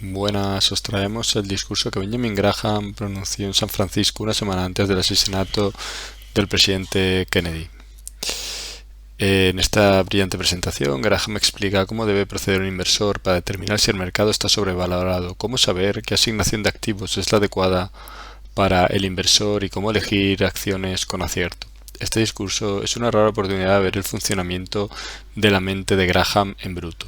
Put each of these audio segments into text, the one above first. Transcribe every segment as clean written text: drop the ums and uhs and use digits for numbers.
Buenas, os traemos el discurso que Benjamin Graham pronunció en San Francisco una semana antes del asesinato del presidente Kennedy. En esta brillante presentación, Graham explica cómo debe proceder un inversor para determinar si el mercado está sobrevalorado, cómo saber qué asignación de activos es la adecuada para el inversor y cómo elegir acciones con acierto. Este discurso es una rara oportunidad de ver el funcionamiento de la mente de Graham en bruto.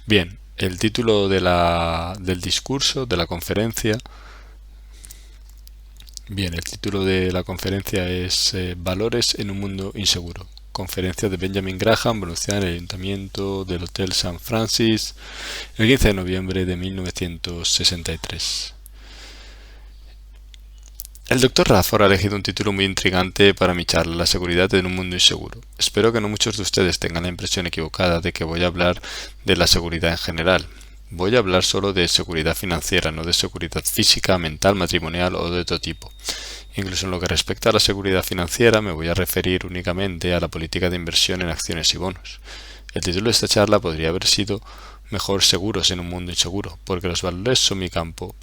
Bien, el título del discurso, de la conferencia. Bien, el título de la conferencia es Valores en un mundo inseguro. Conferencia de Benjamin Graham, pronunciada en el Ayuntamiento del Hotel San Francis el 15 de noviembre de 1963. El Dr. Radford ha elegido un título muy intrigante para mi charla, La seguridad en un mundo inseguro. Espero que no muchos de ustedes tengan la impresión equivocada de que voy a hablar de la seguridad en general. Voy a hablar solo de seguridad financiera, no de seguridad física, mental, matrimonial o de otro tipo. Incluso en lo que respecta a la seguridad financiera, me voy a referir únicamente a la política de inversión en acciones y bonos. El título de esta charla podría haber sido Mejor seguros en un mundo inseguro, porque los valores son mi campo.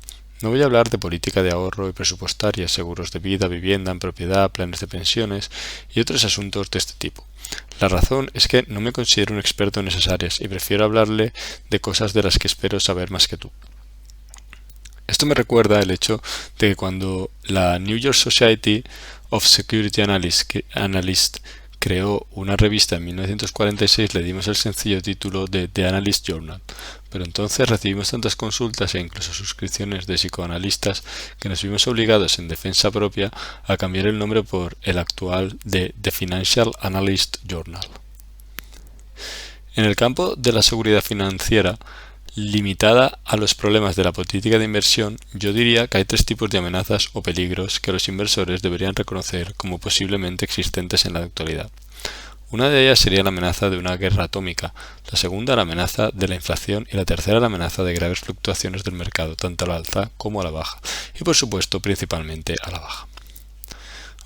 No voy a hablar de política de ahorro y presupuestaria, seguros de vida, vivienda en propiedad, planes de pensiones y otros asuntos de este tipo. La razón es que no me considero un experto en esas áreas y prefiero hablarle de cosas de las que espero saber más que tú. Esto me recuerda el hecho de que cuando la New York Society of Security Analysts creó una revista en 1946, le dimos el sencillo título de The Analyst Journal, pero entonces recibimos tantas consultas e incluso suscripciones de psicoanalistas que nos vimos obligados en defensa propia a cambiar el nombre por el actual de The Financial Analyst Journal. En el campo de la seguridad financiera, limitada a los problemas de la política de inversión, yo diría que hay tres tipos de amenazas o peligros que los inversores deberían reconocer como posiblemente existentes en la actualidad. Una de ellas sería la amenaza de una guerra atómica, la segunda la amenaza de la inflación y la tercera la amenaza de graves fluctuaciones del mercado, tanto a la alza como a la baja, y por supuesto principalmente a la baja.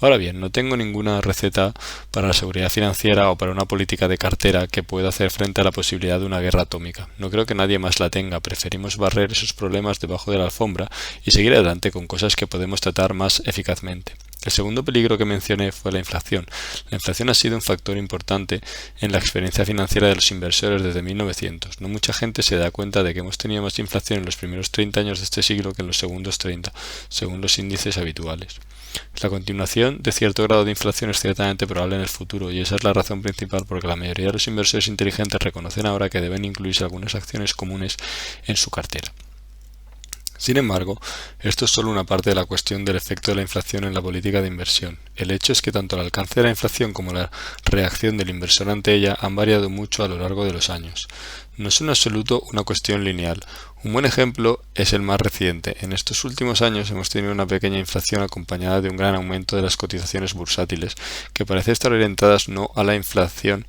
Ahora bien, no tengo ninguna receta para la seguridad financiera o para una política de cartera que pueda hacer frente a la posibilidad de una guerra atómica. No creo que nadie más la tenga, preferimos barrer esos problemas debajo de la alfombra y seguir adelante con cosas que podemos tratar más eficazmente. El segundo peligro que mencioné fue la inflación. La inflación ha sido un factor importante en la experiencia financiera de los inversores desde 1900. No mucha gente se da cuenta de que hemos tenido más inflación en los primeros 30 años de este siglo que en los segundos 30, según los índices habituales. La continuación de cierto grado de inflación es ciertamente probable en el futuro y esa es la razón principal por la que la mayoría de los inversores inteligentes reconocen ahora que deben incluirse algunas acciones comunes en su cartera. Sin embargo, esto es solo una parte de la cuestión del efecto de la inflación en la política de inversión. El hecho es que tanto el alcance de la inflación como la reacción del inversor ante ella han variado mucho a lo largo de los años. No es en absoluto una cuestión lineal. Un buen ejemplo es el más reciente. En estos últimos años hemos tenido una pequeña inflación acompañada de un gran aumento de las cotizaciones bursátiles, que parece estar orientadas no a la inflación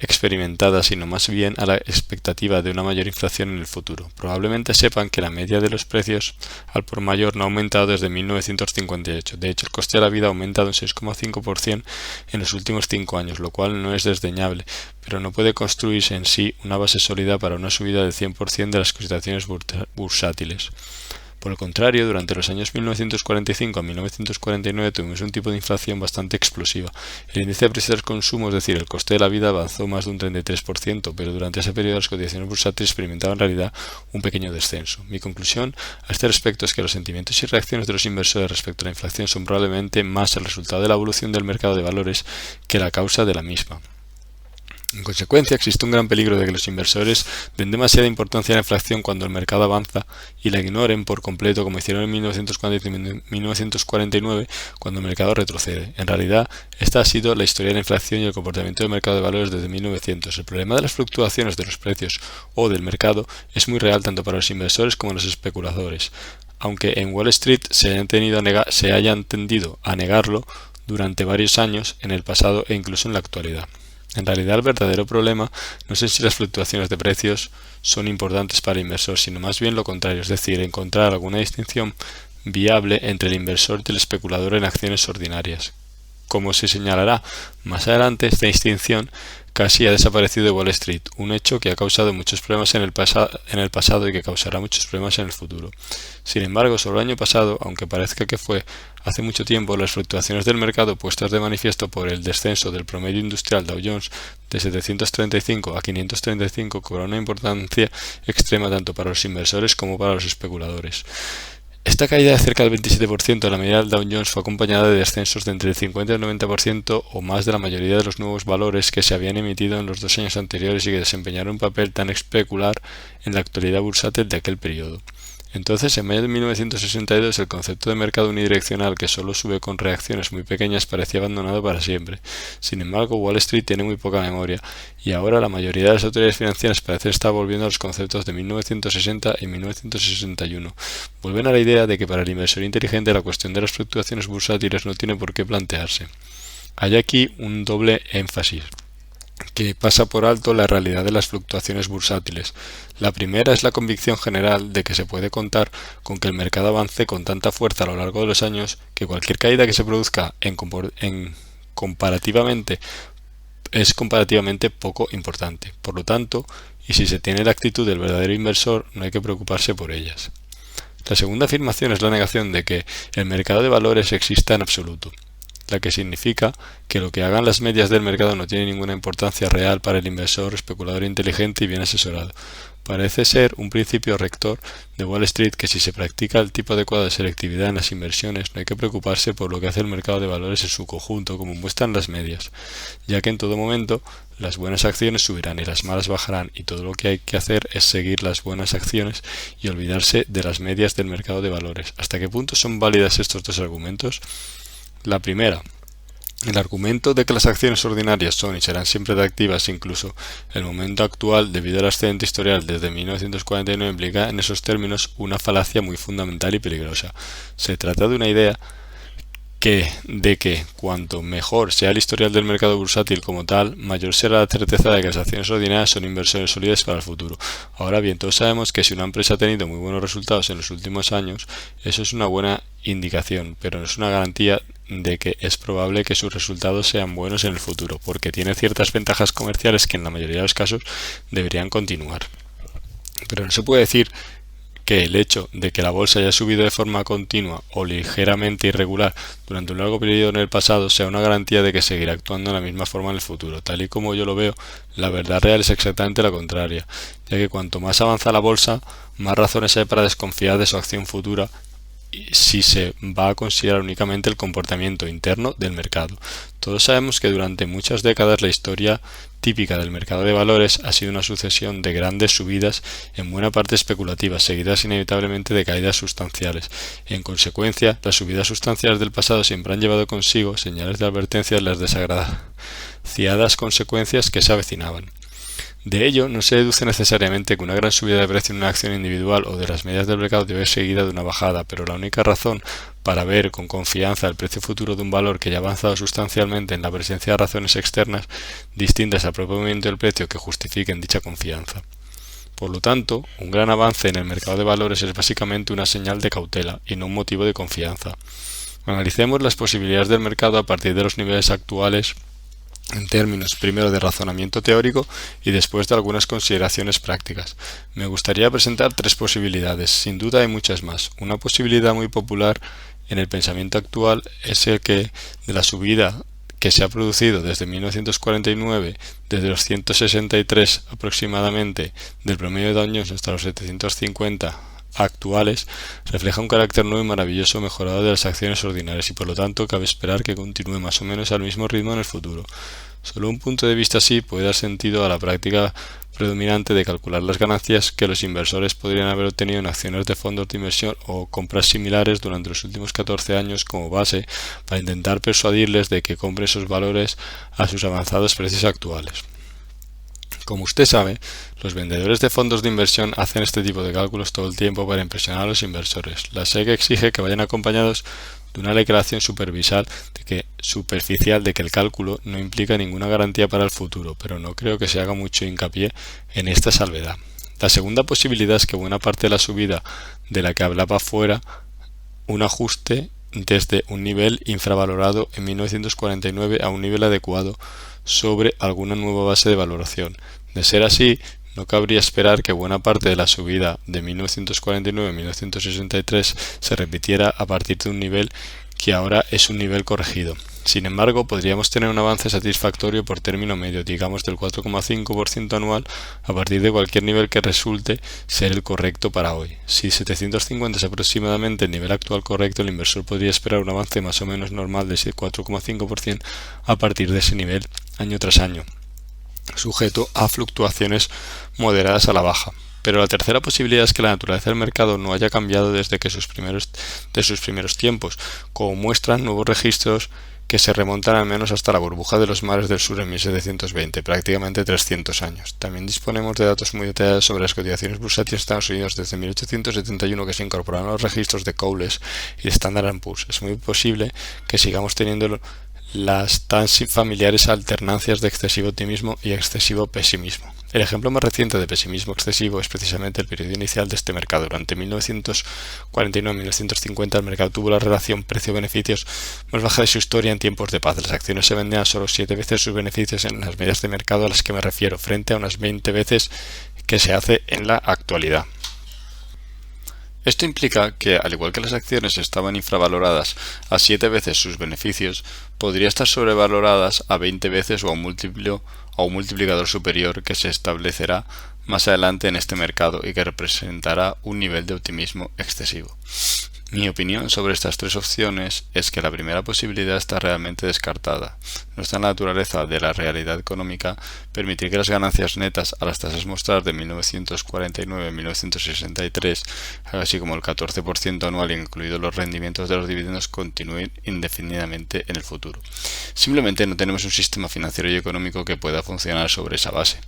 experimentada, sino más bien a la expectativa de una mayor inflación en el futuro. Probablemente sepan que la media de los precios al por mayor no ha aumentado desde 1958. De hecho, el coste de la vida ha aumentado un 6,5% en los últimos 5 años, lo cual no es desdeñable, pero no puede construirse en sí una base sólida para una subida del 100% de las cotizaciones bursátiles. Por el contrario, durante los años 1945 a 1949 tuvimos un tipo de inflación bastante explosiva. El índice de precios al consumo, es decir, el coste de la vida, avanzó más de un 33%, pero durante ese periodo las cotizaciones bursátiles experimentaban en realidad un pequeño descenso. Mi conclusión a este respecto es que los sentimientos y reacciones de los inversores respecto a la inflación son probablemente más el resultado de la evolución del mercado de valores que la causa de la misma. En consecuencia, existe un gran peligro de que los inversores den demasiada importancia a la inflación cuando el mercado avanza y la ignoren por completo, como hicieron en 1940 y 1949 cuando el mercado retrocede. En realidad, esta ha sido la historia de la inflación y el comportamiento del mercado de valores desde 1900. El problema de las fluctuaciones de los precios o del mercado es muy real tanto para los inversores como los especuladores. Aunque en Wall Street se hayan tendido a negarlo durante varios años en el pasado e incluso en la actualidad. En realidad, el verdadero problema no es si las fluctuaciones de precios son importantes para el inversor, sino más bien lo contrario, es decir, encontrar alguna distinción viable entre el inversor y el especulador en acciones ordinarias. Como se señalará más adelante, esta distinción casi ha desaparecido de Wall Street, un hecho que ha causado muchos problemas en el pasado y que causará muchos problemas en el futuro. Sin embargo, solo el año pasado, aunque parezca que fue hace mucho tiempo, las fluctuaciones del mercado puestas de manifiesto por el descenso del promedio industrial Dow Jones de 735 a 535 cobraron una importancia extrema tanto para los inversores como para los especuladores. Esta caída de cerca del 27% de la media del Dow Jones fue acompañada de descensos de entre el 50 y el 90% o más de la mayoría de los nuevos valores que se habían emitido en los 2 años anteriores y que desempeñaron un papel tan especular en la actualidad bursátil de aquel periodo. Entonces, en mayo de 1962, el concepto de mercado unidireccional que solo sube con reacciones muy pequeñas parecía abandonado para siempre. Sin embargo, Wall Street tiene muy poca memoria, y ahora la mayoría de las autoridades financieras parecen estar volviendo a los conceptos de 1960 y 1961. Vuelven a la idea de que para el inversor inteligente la cuestión de las fluctuaciones bursátiles no tiene por qué plantearse. Hay aquí un doble énfasis que pasa por alto la realidad de las fluctuaciones bursátiles. La primera es la convicción general de que se puede contar con que el mercado avance con tanta fuerza a lo largo de los años que cualquier caída que se produzca es comparativamente poco importante. Por lo tanto, y si se tiene la actitud del verdadero inversor, no hay que preocuparse por ellas. La segunda afirmación es la negación de que el mercado de valores exista en absoluto, la que significa que lo que hagan las medias del mercado no tiene ninguna importancia real para el inversor especulador inteligente y bien asesorado. Parece ser un principio rector de Wall Street que si se practica el tipo adecuado de selectividad en las inversiones no hay que preocuparse por lo que hace el mercado de valores en su conjunto, como muestran las medias, ya que en todo momento las buenas acciones subirán y las malas bajarán, y todo lo que hay que hacer es seguir las buenas acciones y olvidarse de las medias del mercado de valores. ¿Hasta qué punto son válidas estos dos argumentos? La primera, el argumento de que las acciones ordinarias son y serán siempre atractivas, incluso el momento actual, debido al ascendente historial desde 1949, implica en esos términos una falacia muy fundamental y peligrosa. Se trata de una idea de que cuanto mejor sea el historial del mercado bursátil como tal, mayor será la certeza de que las acciones ordinarias son inversiones sólidas para el futuro. Ahora bien, todos sabemos que si una empresa ha tenido muy buenos resultados en los últimos años, eso es una buena indicación, pero no es una garantía de que es probable que sus resultados sean buenos en el futuro, porque tiene ciertas ventajas comerciales que en la mayoría de los casos deberían continuar. Pero no se puede decir que el hecho de que la bolsa haya subido de forma continua o ligeramente irregular durante un largo periodo en el pasado sea una garantía de que seguirá actuando de la misma forma en el futuro. Tal y como yo lo veo, la verdad real es exactamente la contraria, ya que cuanto más avanza la bolsa, más razones hay para desconfiar de su acción futura si se va a considerar únicamente el comportamiento interno del mercado. Todos sabemos que durante muchas décadas la historia típica del mercado de valores ha sido una sucesión de grandes subidas, en buena parte especulativas, seguidas inevitablemente de caídas sustanciales. En consecuencia, las subidas sustanciales del pasado siempre han llevado consigo señales de advertencia de las desagraciadas consecuencias que se avecinaban. De ello no se deduce necesariamente que una gran subida de precio en una acción individual o de las medias del mercado debe ser seguida de una bajada, pero la única razón para ver con confianza el precio futuro de un valor que ya ha avanzado sustancialmente en la presencia de razones externas distintas al propio movimiento del precio que justifiquen dicha confianza. Por lo tanto, un gran avance en el mercado de valores es básicamente una señal de cautela y no un motivo de confianza. Analicemos las posibilidades del mercado a partir de los niveles actuales en términos primero de razonamiento teórico y después de algunas consideraciones prácticas. Me gustaría presentar tres posibilidades, sin duda hay muchas más. Una posibilidad muy popular en el pensamiento actual es el que de la subida que se ha producido desde 1949, desde los 163 aproximadamente del promedio de Dow Jones hasta los 750 actuales, refleja un carácter nuevo y maravilloso mejorado de las acciones ordinarias y por lo tanto cabe esperar que continúe más o menos al mismo ritmo en el futuro. Solo un punto de vista así puede dar sentido a la práctica predominante de calcular las ganancias que los inversores podrían haber obtenido en acciones de fondos de inversión o compras similares durante los últimos 14 años como base para intentar persuadirles de que compren esos valores a sus avanzados precios actuales. Como usted sabe, los vendedores de fondos de inversión hacen este tipo de cálculos todo el tiempo para impresionar a los inversores. La SEC exige que vayan acompañados de una declaración superficial de que el cálculo no implica ninguna garantía para el futuro, pero no creo que se haga mucho hincapié en esta salvedad. La segunda posibilidad es que buena parte de la subida de la que hablaba fuera un ajuste desde un nivel infravalorado en 1949 a un nivel adecuado sobre alguna nueva base de valoración. De ser así, no cabría esperar que buena parte de la subida de 1949 a 1963 se repitiera a partir de un nivel que ahora es un nivel corregido. Sin embargo, podríamos tener un avance satisfactorio por término medio, digamos del 4,5% anual, a partir de cualquier nivel que resulte ser el correcto para hoy. Si 750 es aproximadamente el nivel actual correcto, el inversor podría esperar un avance más o menos normal de ese 4,5% a partir de ese nivel año tras año, sujeto a fluctuaciones moderadas a la baja. Pero la tercera posibilidad es que la naturaleza del mercado no haya cambiado desde sus primeros tiempos, como muestran nuevos registros que se remontan al menos hasta la burbuja de los mares del sur en 1720, prácticamente 300 años. También disponemos de datos muy detallados sobre las cotizaciones bursátiles de Estados Unidos desde 1871 que se incorporaron a los registros de Cowles y de Standard & Poor's. Es muy posible que sigamos teniendo las tan familiares alternancias de excesivo optimismo y excesivo pesimismo. El ejemplo más reciente de pesimismo excesivo es precisamente el periodo inicial de este mercado. Durante 1949 y 1950 el mercado tuvo la relación precio-beneficios más baja de su historia en tiempos de paz. Las acciones se vendían solo 7 veces sus beneficios en las medias de mercado a las que me refiero, frente a unas 20 veces que se hace en la actualidad. Esto implica que, al igual que las acciones estaban infravaloradas a 7 veces sus beneficios, podría estar sobrevaloradas a 20 veces o a un multiplicador superior que se establecerá más adelante en este mercado y que representará un nivel de optimismo excesivo. Mi opinión sobre estas tres opciones es que la primera posibilidad está realmente descartada. No está en la naturaleza de la realidad económica permitir que las ganancias netas a las tasas mostradas de 1949 y 1963, así como el 14% anual incluidos los rendimientos de los dividendos, continúen indefinidamente en el futuro. Simplemente no tenemos un sistema financiero y económico que pueda funcionar sobre esa base.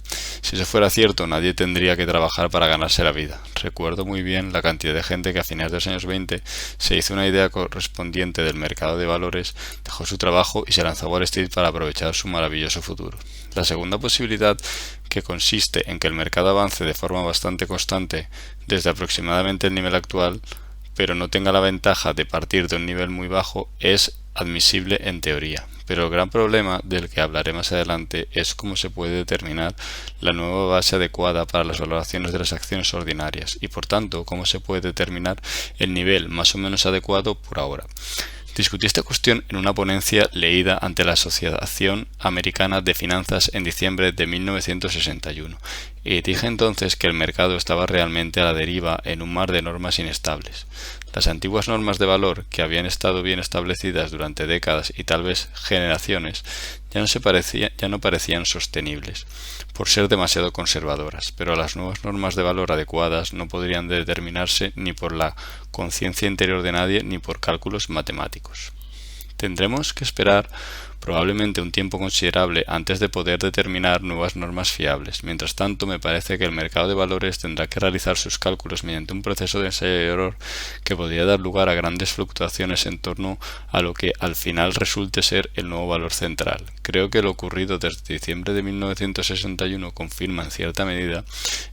Si eso fuera cierto, nadie tendría que trabajar para ganarse la vida. Recuerdo muy bien la cantidad de gente que a finales de los años 20 se hizo una idea correspondiente del mercado de valores, dejó su trabajo y se lanzó a Wall Street para aprovechar su maravilloso futuro. La segunda posibilidad, que consiste en que el mercado avance de forma bastante constante desde aproximadamente el nivel actual, pero no tenga la ventaja de partir de un nivel muy bajo, es admisible en teoría. Pero el gran problema del que hablaré más adelante es cómo se puede determinar la nueva base adecuada para las valoraciones de las acciones ordinarias y, por tanto, cómo se puede determinar el nivel más o menos adecuado por ahora. Discutí esta cuestión en una ponencia leída ante la Asociación Americana de Finanzas en diciembre de 1961 y dije entonces que el mercado estaba realmente a la deriva en un mar de normas inestables. Las antiguas normas de valor, que habían estado bien establecidas durante décadas y tal vez generaciones, ya no parecían sostenibles, por ser demasiado conservadoras, pero las nuevas normas de valor adecuadas no podrían determinarse ni por la conciencia interior de nadie ni por cálculos matemáticos. Tendremos que esperar probablemente un tiempo considerable antes de poder determinar nuevas normas fiables. Mientras tanto, me parece que el mercado de valores tendrá que realizar sus cálculos mediante un proceso de ensayo y error que podría dar lugar a grandes fluctuaciones en torno a lo que al final resulte ser el nuevo valor central. Creo que lo ocurrido desde diciembre de 1961 confirma en cierta medida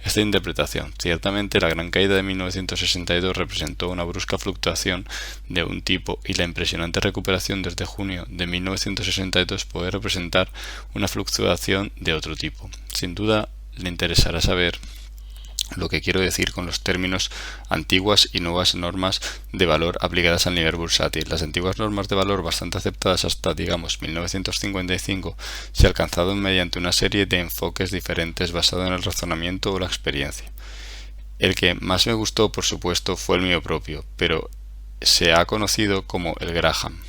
esta interpretación. Ciertamente, la gran caída de 1962 representó una brusca fluctuación de un tipo y la impresionante recuperación desde junio de 1962 puede representar una fluctuación de otro tipo. Sin duda, le interesará saber lo que quiero decir con los términos antiguas y nuevas normas de valor aplicadas al nivel bursátil. Las antiguas normas de valor, bastante aceptadas hasta, digamos, 1955, se alcanzaron mediante una serie de enfoques diferentes basados en el razonamiento o la experiencia. El que más me gustó, por supuesto, fue el mío propio, pero se ha conocido como el Graham.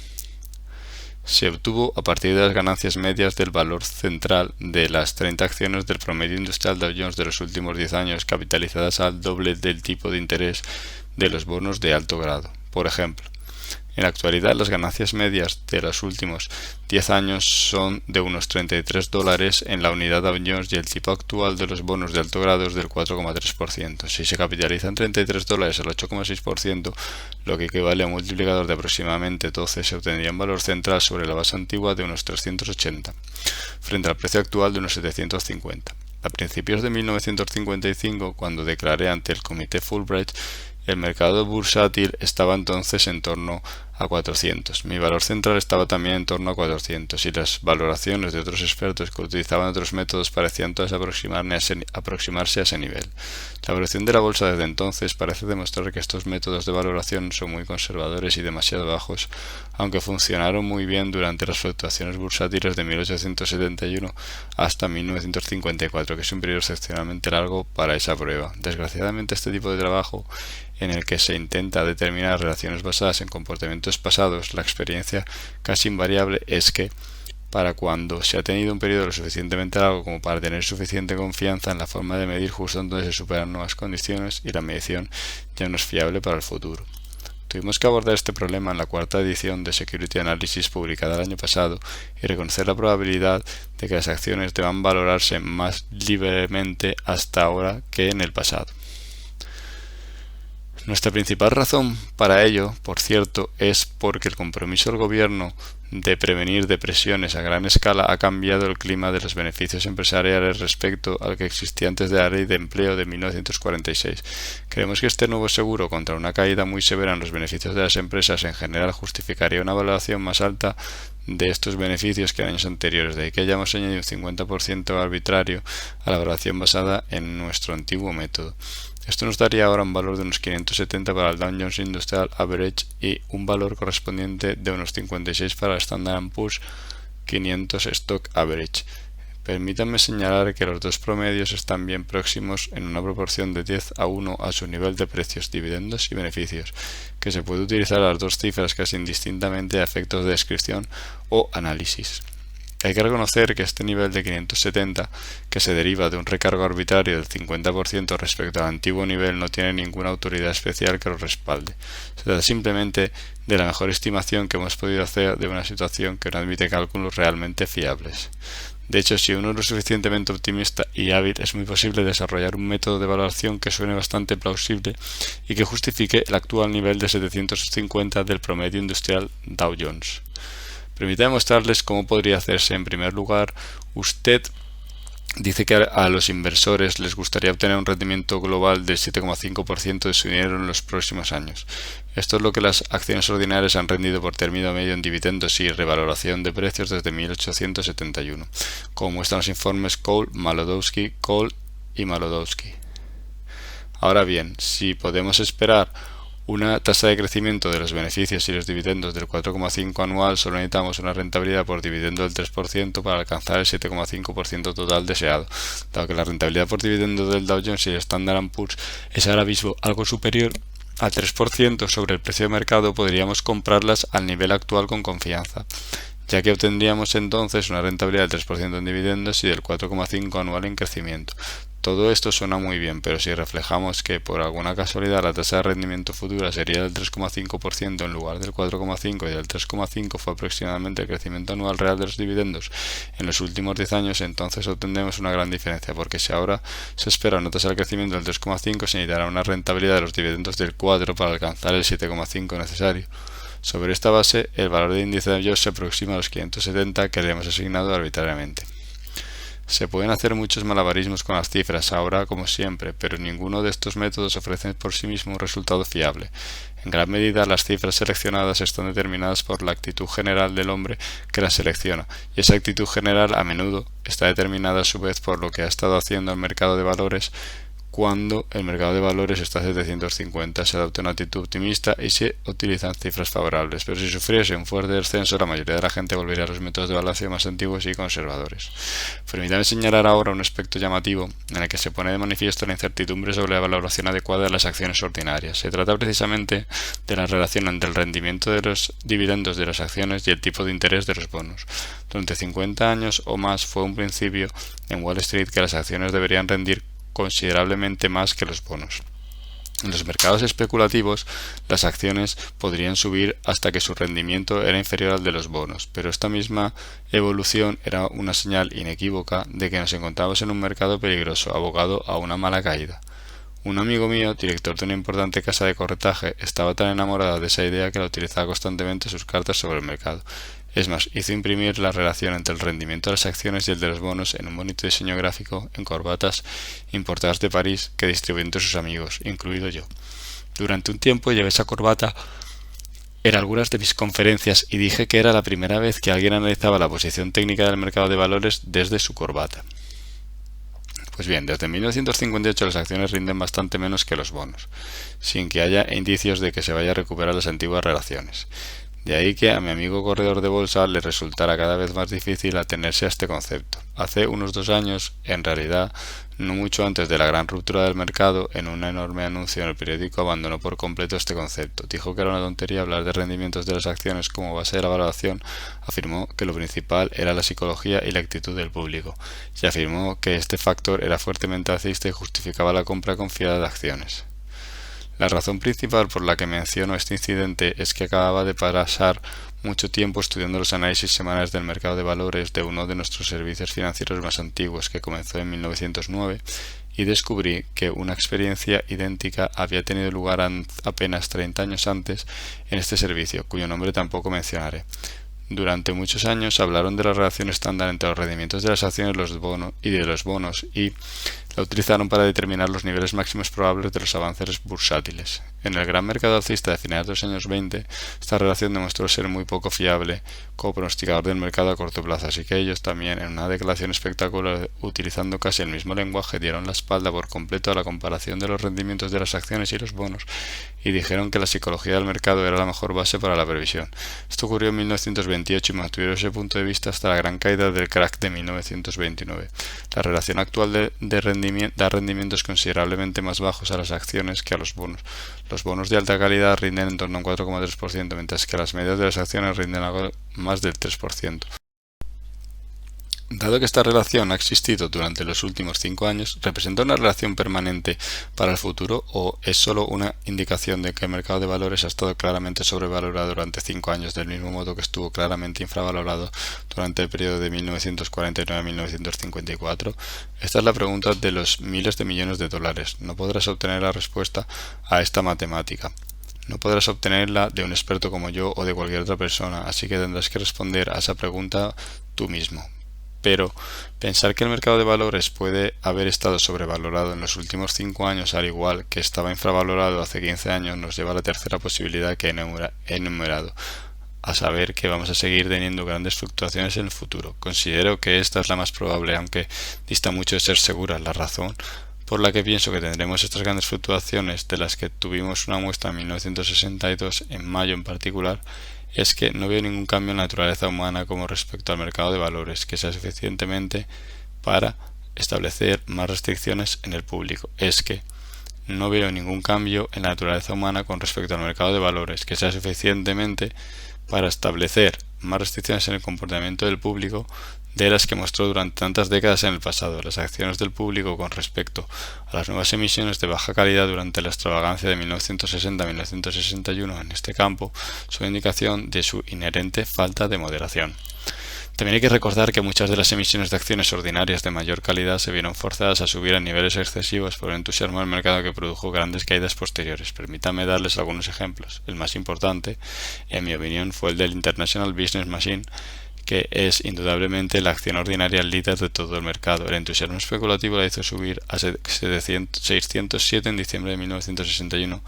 Se obtuvo a partir de las ganancias medias del valor central de las 30 acciones del promedio industrial Dow Jones de los últimos 10 años, capitalizadas al doble del tipo de interés de los bonos de alto grado. Por ejemplo, en la actualidad las ganancias medias de los últimos 10 años son de unos $33 en la unidad Dow Jones y el tipo actual de los bonos de alto grado es del 4,3%. Si se capitalizan $33 al 8,6%, lo que equivale a un multiplicador de aproximadamente 12, se obtendría un valor central sobre la base antigua de unos 380, frente al precio actual de unos 750. A principios de 1955, cuando declaré ante el Comité Fulbright, el mercado bursátil estaba entonces en torno a 400. Mi valor central estaba también en torno a 400 y las valoraciones de otros expertos que utilizaban otros métodos parecían todas aproximarse a ese nivel. La evolución de la bolsa desde entonces parece demostrar que estos métodos de valoración son muy conservadores y demasiado bajos, aunque funcionaron muy bien durante las fluctuaciones bursátiles de 1871 hasta 1954, que es un periodo excepcionalmente largo para esa prueba. Desgraciadamente, este tipo de trabajo, en el que se intenta determinar relaciones basadas en comportamientos pasados, la experiencia casi invariable es que, para cuando se ha tenido un periodo lo suficientemente largo como para tener suficiente confianza en la forma de medir, justo entonces se superan nuevas condiciones y la medición ya no es fiable para el futuro. Tuvimos que abordar este problema en la cuarta edición de Security Analysis publicada el año pasado y reconocer la probabilidad de que las acciones deban valorarse más libremente hasta ahora que en el pasado. Nuestra principal razón para ello, por cierto, es porque el compromiso del gobierno de prevenir depresiones a gran escala ha cambiado el clima de los beneficios empresariales respecto al que existía antes de la Ley de Empleo de 1946. Creemos que este nuevo seguro contra una caída muy severa en los beneficios de las empresas en general justificaría una valoración más alta de estos beneficios que en años anteriores, de ahí que hayamos añadido un 50% arbitrario a la valoración basada en nuestro antiguo método. Esto nos daría ahora un valor de unos 570 para el Dow Jones Industrial Average y un valor correspondiente de unos 56 para el Standard & Poor's 500 Stock Average. Permítanme señalar que los dos promedios están bien próximos en una proporción de 10:1 a su nivel de precios, dividendos y beneficios, que se puede utilizar las dos cifras casi indistintamente a efectos de descripción o análisis. Hay que reconocer que este nivel de 570, que se deriva de un recargo arbitrario del 50% respecto al antiguo nivel, no tiene ninguna autoridad especial que lo respalde. Se trata simplemente de la mejor estimación que hemos podido hacer de una situación que no admite cálculos realmente fiables. De hecho, si uno es lo suficientemente optimista y hábil, es muy posible desarrollar un método de valoración que suene bastante plausible y que justifique el actual nivel de 750 del promedio industrial Dow Jones. Permítame mostrarles cómo podría hacerse. En primer lugar, usted dice que a los inversores les gustaría obtener un rendimiento global del 7,5% de su dinero en los próximos años. Esto es lo que las acciones ordinarias han rendido por término medio en dividendos y revaloración de precios desde 1871, como muestran los informes Cole, y Malodowski. Ahora bien, si podemos esperar una tasa de crecimiento de los beneficios y los dividendos del 4,5% anual, solo necesitamos una rentabilidad por dividendo del 3% para alcanzar el 7,5% total deseado. Dado que la rentabilidad por dividendo del Dow Jones y el Standard & Poor's es ahora mismo algo superior al 3% sobre el precio de mercado, podríamos comprarlas al nivel actual con confianza, ya que obtendríamos entonces una rentabilidad del 3% en dividendos y del 4,5% anual en crecimiento. Todo esto suena muy bien, pero si reflejamos que por alguna casualidad la tasa de rendimiento futura sería del 3,5% en lugar del 4,5% y del 3,5% fue aproximadamente el crecimiento anual real de los dividendos en los últimos 10 años, entonces obtendremos una gran diferencia, porque si ahora se espera una tasa de crecimiento del 3,5%, se necesitará una rentabilidad de los dividendos del 4% para alcanzar el 7,5% necesario. Sobre esta base, el valor de índice de Jones se aproxima a los 570 que le hemos asignado arbitrariamente. Se pueden hacer muchos malabarismos con las cifras, ahora como siempre, pero ninguno de estos métodos ofrece por sí mismo un resultado fiable. En gran medida, las cifras seleccionadas están determinadas por la actitud general del hombre que las selecciona, y esa actitud general a menudo está determinada a su vez por lo que ha estado haciendo el mercado de valores. Cuando el mercado de valores está a 750, se adopta una actitud optimista y se utilizan cifras favorables, pero si sufriese un fuerte descenso, la mayoría de la gente volvería a los métodos de evaluación más antiguos y conservadores. Permítame señalar ahora un aspecto llamativo en el que se pone de manifiesto la incertidumbre sobre la valoración adecuada de las acciones ordinarias. Se trata precisamente de la relación entre el rendimiento de los dividendos de las acciones y el tipo de interés de los bonos. Durante 50 años o más fue un principio en Wall Street que las acciones deberían rendir considerablemente más que los bonos. En los mercados especulativos, las acciones podrían subir hasta que su rendimiento era inferior al de los bonos, pero esta misma evolución era una señal inequívoca de que nos encontramos en un mercado peligroso, abocado a una mala caída. Un amigo mío, director de una importante casa de corretaje, estaba tan enamorado de esa idea que la utilizaba constantemente en sus cartas sobre el mercado. Es más, hizo imprimir la relación entre el rendimiento de las acciones y el de los bonos en un bonito diseño gráfico en corbatas importadas de París que distribuyó entre sus amigos, incluido yo. Durante un tiempo llevé esa corbata en algunas de mis conferencias y dije que era la primera vez que alguien analizaba la posición técnica del mercado de valores desde su corbata. Pues bien, desde 1958 las acciones rinden bastante menos que los bonos, sin que haya indicios de que se vaya a recuperar las antiguas relaciones. De ahí que a mi amigo corredor de bolsa le resultara cada vez más difícil atenerse a este concepto. Hace unos 2 años, en realidad, no mucho antes de la gran ruptura del mercado, en un enorme anuncio en el periódico abandonó por completo este concepto. Dijo que era una tontería hablar de rendimientos de las acciones como base de la valoración, afirmó que lo principal era la psicología y la actitud del público, y afirmó que este factor era fuertemente alcista y justificaba la compra confiada de acciones. La razón principal por la que menciono este incidente es que acababa de pasar mucho tiempo estudiando los análisis semanales del mercado de valores de uno de nuestros servicios financieros más antiguos, que comenzó en 1909, y descubrí que una experiencia idéntica había tenido lugar apenas 30 años antes en este servicio, cuyo nombre tampoco mencionaré. Durante muchos años hablaron de la relación estándar entre los rendimientos de las acciones y de los bonos y la utilizaron para determinar los niveles máximos probables de los avances bursátiles. En el gran mercado alcista de finales de los años 20, esta relación demostró ser muy poco fiable como pronosticador del mercado a corto plazo, así que ellos también, en una declaración espectacular, utilizando casi el mismo lenguaje, dieron la espalda por completo a la comparación de los rendimientos de las acciones y los bonos y dijeron que la psicología del mercado era la mejor base para la previsión. Esto ocurrió en 1928 y mantuvieron ese punto de vista hasta la gran caída del crack de 1929. La relación actual da rendimientos considerablemente más bajos a las acciones que a los bonos. Los bonos de alta calidad rinden en torno a un 4,3%, mientras que las medias de las acciones rinden algo más del 3%. Dado que esta relación ha existido durante los últimos 5 años, ¿representa una relación permanente para el futuro o es solo una indicación de que el mercado de valores ha estado claramente sobrevalorado durante 5 años, del mismo modo que estuvo claramente infravalorado durante el periodo de 1949 a 1954? Esta es la pregunta de los miles de millones de dólares. No podrás obtener la respuesta a esta matemática. No podrás obtenerla de un experto como yo o de cualquier otra persona, así que tendrás que responder a esa pregunta tú mismo. Pero pensar que el mercado de valores puede haber estado sobrevalorado en los últimos 5 años al igual que estaba infravalorado hace 15 años nos lleva a la tercera posibilidad que he enumerado, a saber que vamos a seguir teniendo grandes fluctuaciones en el futuro. Considero que esta es la más probable, aunque dista mucho de ser segura. La razón por la que pienso que tendremos estas grandes fluctuaciones, de las que tuvimos una muestra en 1962, en mayo en particular, es que no veo ningún cambio en la naturaleza humana como respecto al mercado de valores que sea suficientemente para establecer más restricciones en el público. Es que no veo ningún cambio en la naturaleza humana con respecto al mercado de valores que sea suficientemente para establecer más restricciones en el comportamiento del público de las que mostró durante tantas décadas en el pasado. Las acciones del público con respecto a las nuevas emisiones de baja calidad durante la extravagancia de 1960-1961 en este campo son indicación de su inherente falta de moderación. También hay que recordar que muchas de las emisiones de acciones ordinarias de mayor calidad se vieron forzadas a subir a niveles excesivos por el entusiasmo del mercado que produjo grandes caídas posteriores. Permítanme darles algunos ejemplos. El más importante, en mi opinión, fue el del International Business Machine, que es indudablemente la acción ordinaria líder de todo el mercado. El entusiasmo especulativo la hizo subir a 607 en diciembre de 1961,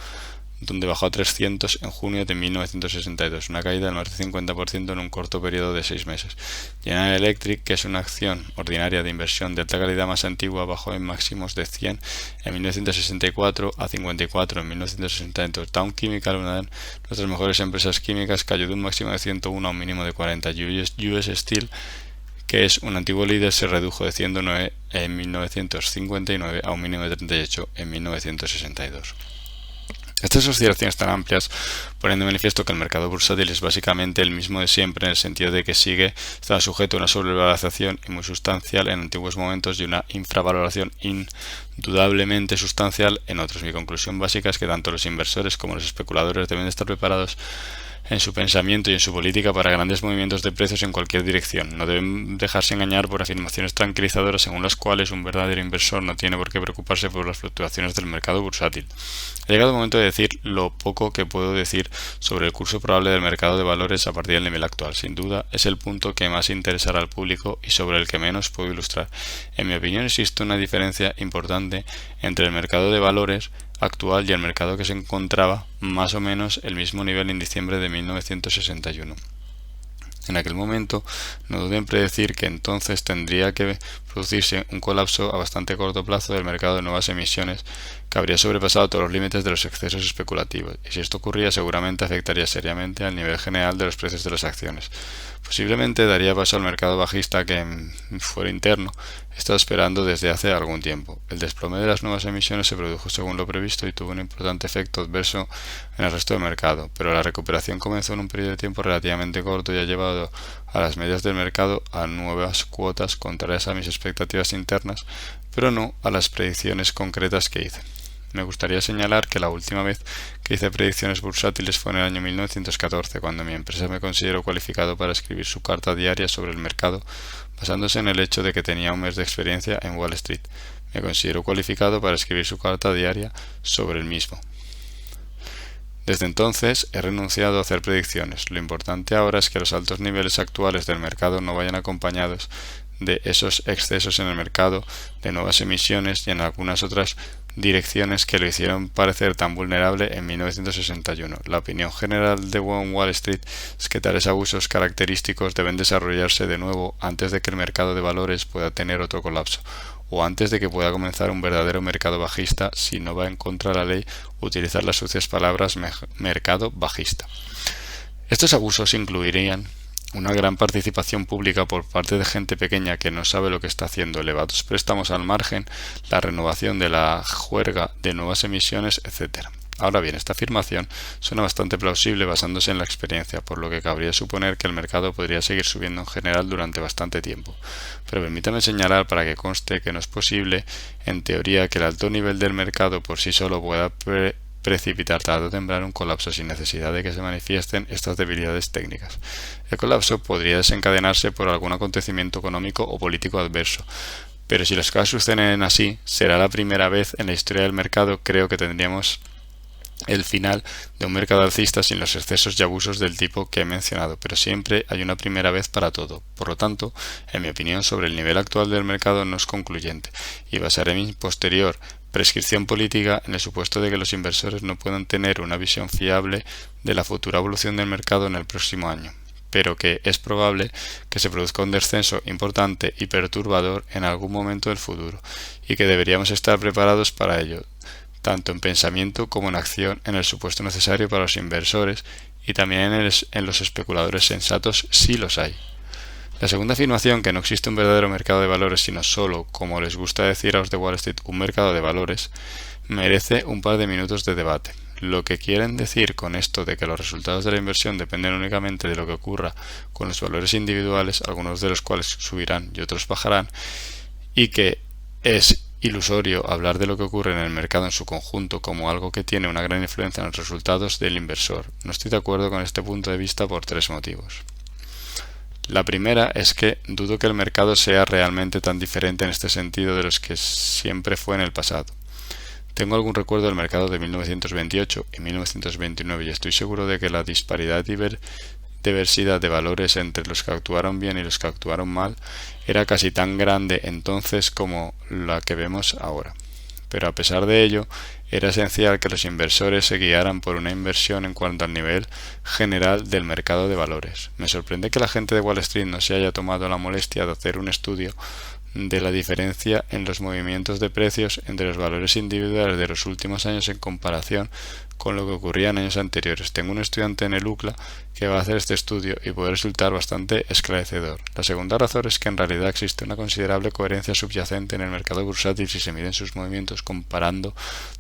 donde bajó a 300 en junio de 1962, una caída del más del 50% en un corto periodo de 6 meses. General Electric, que es una acción ordinaria de inversión de alta calidad más antigua, bajó en máximos de 100 en 1964 a 54 en 1962. Dow Chemical, una de nuestras mejores empresas químicas, cayó de un máximo de 101 a un mínimo de 40. US Steel, que es un antiguo líder, se redujo de 109 en 1959 a un mínimo de 38 en 1962. Estas oscilaciones tan amplias ponen de manifiesto que el mercado bursátil es básicamente el mismo de siempre, en el sentido de que está sujeto a una sobrevalorización y muy sustancial en antiguos momentos y una infravaloración indudablemente sustancial en otros. Mi conclusión básica es que tanto los inversores como los especuladores deben estar preparados en su pensamiento y en su política para grandes movimientos de precios en cualquier dirección. No deben dejarse engañar por afirmaciones tranquilizadoras según las cuales un verdadero inversor no tiene por qué preocuparse por las fluctuaciones del mercado bursátil. Ha llegado el momento de decir lo poco que puedo decir sobre el curso probable del mercado de valores a partir del nivel actual. Sin duda, es el punto que más interesará al público y sobre el que menos puedo ilustrar. En mi opinión, existe una diferencia importante entre el mercado de valores actual y el mercado que se encontraba más o menos el mismo nivel en diciembre de 1961. En aquel momento, no dudé en predecir que entonces tendría que producirse un colapso a bastante corto plazo del mercado de nuevas emisiones que habría sobrepasado todos los límites de los excesos especulativos, y si esto ocurría seguramente afectaría seriamente al nivel general de los precios de las acciones. Posiblemente daría paso al mercado bajista que, en fuero interno, he estado esperando desde hace algún tiempo. El desplome de las nuevas emisiones se produjo según lo previsto y tuvo un importante efecto adverso en el resto del mercado, pero la recuperación comenzó en un periodo de tiempo relativamente corto y ha llevado a las medias del mercado a nuevas cuotas contrarias a mis expectativas internas, pero no a las predicciones concretas que hice. Me gustaría señalar que la última vez que hice predicciones bursátiles fue en el año 1914, cuando mi empresa me consideró cualificado para escribir su carta diaria sobre el mercado, basándose en el hecho de que tenía un mes de experiencia en Wall Street. Me consideró cualificado para escribir su carta diaria sobre el mismo. Desde entonces he renunciado a hacer predicciones. Lo importante ahora es que los altos niveles actuales del mercado no vayan acompañados de esos excesos en el mercado, de nuevas emisiones y en algunas otras direcciones que lo hicieron parecer tan vulnerable en 1961. La opinión general de Wall Street es que tales abusos característicos deben desarrollarse de nuevo antes de que el mercado de valores pueda tener otro colapso, o antes de que pueda comenzar un verdadero mercado bajista si no va en contra de la ley utilizar las sucias palabras mercado bajista. Estos abusos incluirían una gran participación pública por parte de gente pequeña que no sabe lo que está haciendo, elevados préstamos al margen, la renovación de la juerga de nuevas emisiones, etc. Ahora bien, esta afirmación suena bastante plausible basándose en la experiencia, por lo que cabría suponer que el mercado podría seguir subiendo en general durante bastante tiempo. Pero permítame señalar para que conste que no es posible, en teoría, que el alto nivel del mercado por sí solo pueda precipitar tarde o temprano un colapso sin necesidad de que se manifiesten estas debilidades técnicas. El colapso podría desencadenarse por algún acontecimiento económico o político adverso, pero si las cosas suceden así, será la primera vez en la historia del mercado. Creo que tendríamos el final de un mercado alcista sin los excesos y abusos del tipo que he mencionado, pero siempre hay una primera vez para todo. Por lo tanto, en mi opinión sobre el nivel actual del mercado no es concluyente, y basaré mi posterior prescripción política en el supuesto de que los inversores no puedan tener una visión fiable de la futura evolución del mercado en el próximo año, pero que es probable que se produzca un descenso importante y perturbador en algún momento del futuro, y que deberíamos estar preparados para ello, tanto en pensamiento como en acción, en el supuesto necesario para los inversores y también en los especuladores sensatos, si los hay. La segunda afirmación, que no existe un verdadero mercado de valores sino solo, como les gusta decir a los de Wall Street, un mercado de valores, merece un par de minutos de debate. Lo que quieren decir con esto de que los resultados de la inversión dependen únicamente de lo que ocurra con los valores individuales, algunos de los cuales subirán y otros bajarán, y que es ilusorio hablar de lo que ocurre en el mercado en su conjunto como algo que tiene una gran influencia en los resultados del inversor. No estoy de acuerdo con este punto de vista por tres motivos. La primera es que dudo que el mercado sea realmente tan diferente en este sentido de los que siempre fue en el pasado. Tengo algún recuerdo del mercado de 1928 y 1929 y estoy seguro de que la disparidad y diversidad de valores entre los que actuaron bien y los que actuaron mal era casi tan grande entonces como la que vemos ahora. Pero a pesar de ello, era esencial que los inversores se guiaran por una inversión en cuanto al nivel general del mercado de valores. Me sorprende que la gente de Wall Street no se haya tomado la molestia de hacer un estudio de la diferencia en los movimientos de precios entre los valores individuales de los últimos años en comparación con lo que ocurría en años anteriores. Tengo un estudiante en el UCLA que va a hacer este estudio y puede resultar bastante esclarecedor. La segunda razón es que en realidad existe una considerable coherencia subyacente en el mercado bursátil si se miden sus movimientos comparando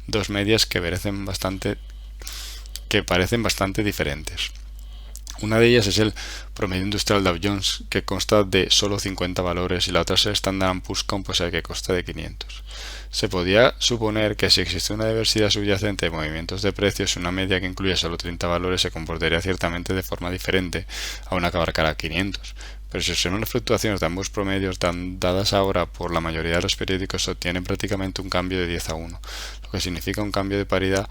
dos medias que parecen bastante diferentes. Una de ellas es el promedio industrial Dow Jones, que consta de solo 50 valores, y la otra es el Standard & Poor's Composite, que consta de 500. Se podía suponer que si existe una diversidad subyacente de movimientos de precios, una media que incluye solo 30 valores se comportaría ciertamente de forma diferente a una que abarcara 500. Pero si observan las fluctuaciones de ambos promedios dadas ahora por la mayoría de los periódicos, se obtiene prácticamente un cambio de 10-1, lo que significa un cambio de paridad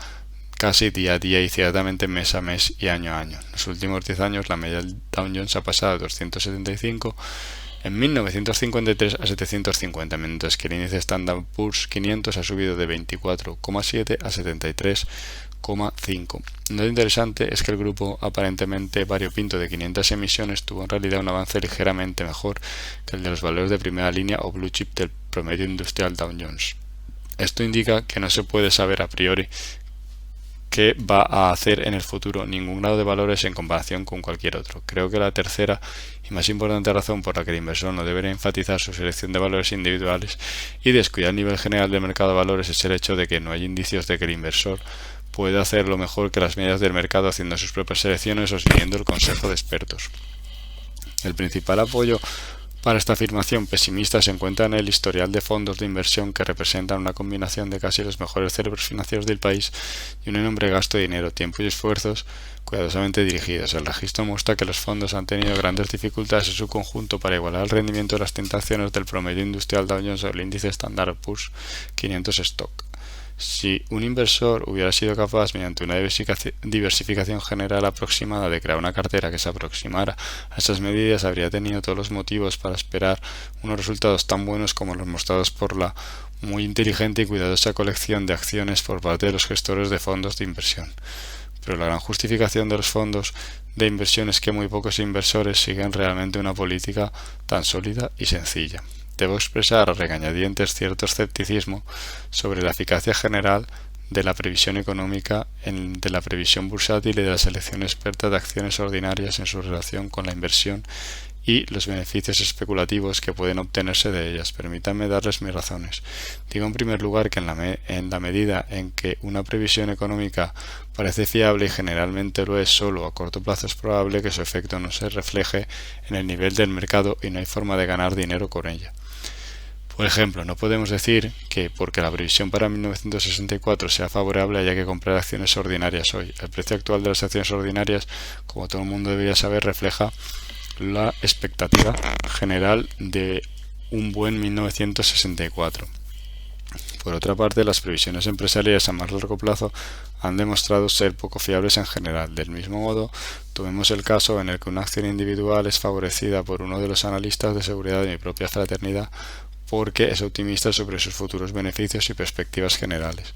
casi día a día y ciertamente mes a mes y año a año. En los últimos 10 años la media del Dow Jones ha pasado de 275 en 1953 a 750, mientras que el índice Standard Poor's 500 ha subido de 24,7 a 73,5. Lo interesante es que el grupo aparentemente variopinto de 500 emisiones tuvo en realidad un avance ligeramente mejor que el de los valores de primera línea o blue chip del promedio industrial Dow Jones. Esto indica que no se puede saber a priori qué va a hacer en el futuro ningún grado de valores en comparación con cualquier otro. Creo que la tercera y más importante razón por la que el inversor no debería enfatizar su selección de valores individuales y descuidar el nivel general del mercado de valores es el hecho de que no hay indicios de que el inversor pueda hacerlo mejor que las medias del mercado haciendo sus propias selecciones o siguiendo el consejo de expertos. El principal apoyo para esta afirmación pesimista se encuentra en el historial de fondos de inversión que representan una combinación de casi los mejores cerebros financieros del país y un enorme gasto de dinero, tiempo y esfuerzos cuidadosamente dirigidos. El registro muestra que los fondos han tenido grandes dificultades en su conjunto para igualar el rendimiento de las tentaciones del promedio industrial Dow Jones o el índice Standard Poor's 500 Stock. Si un inversor hubiera sido capaz, mediante una diversificación general aproximada, de crear una cartera que se aproximara a esas medidas, habría tenido todos los motivos para esperar unos resultados tan buenos como los mostrados por la muy inteligente y cuidadosa colección de acciones por parte de los gestores de fondos de inversión. Pero la gran justificación de los fondos de inversión es que muy pocos inversores siguen realmente una política tan sólida y sencilla. Debo expresar a regañadientes cierto escepticismo sobre la eficacia general de la previsión económica, de la previsión bursátil y de la selección experta de acciones ordinarias en su relación con la inversión y los beneficios especulativos que pueden obtenerse de ellas. Permítanme darles mis razones. Digo en primer lugar que en la medida en que una previsión económica parece fiable y generalmente lo es solo a corto plazo, es probable que su efecto no se refleje en el nivel del mercado y no hay forma de ganar dinero con ella. Por ejemplo, no podemos decir que porque la previsión para 1964 sea favorable haya que comprar acciones ordinarias hoy. El precio actual de las acciones ordinarias, como todo el mundo debería saber, refleja la expectativa general de un buen 1964. Por otra parte, las previsiones empresariales a más largo plazo han demostrado ser poco fiables en general. Del mismo modo, tomemos el caso en el que una acción individual es favorecida por uno de los analistas de seguridad de mi propia fraternidad porque es optimista sobre sus futuros beneficios y perspectivas generales.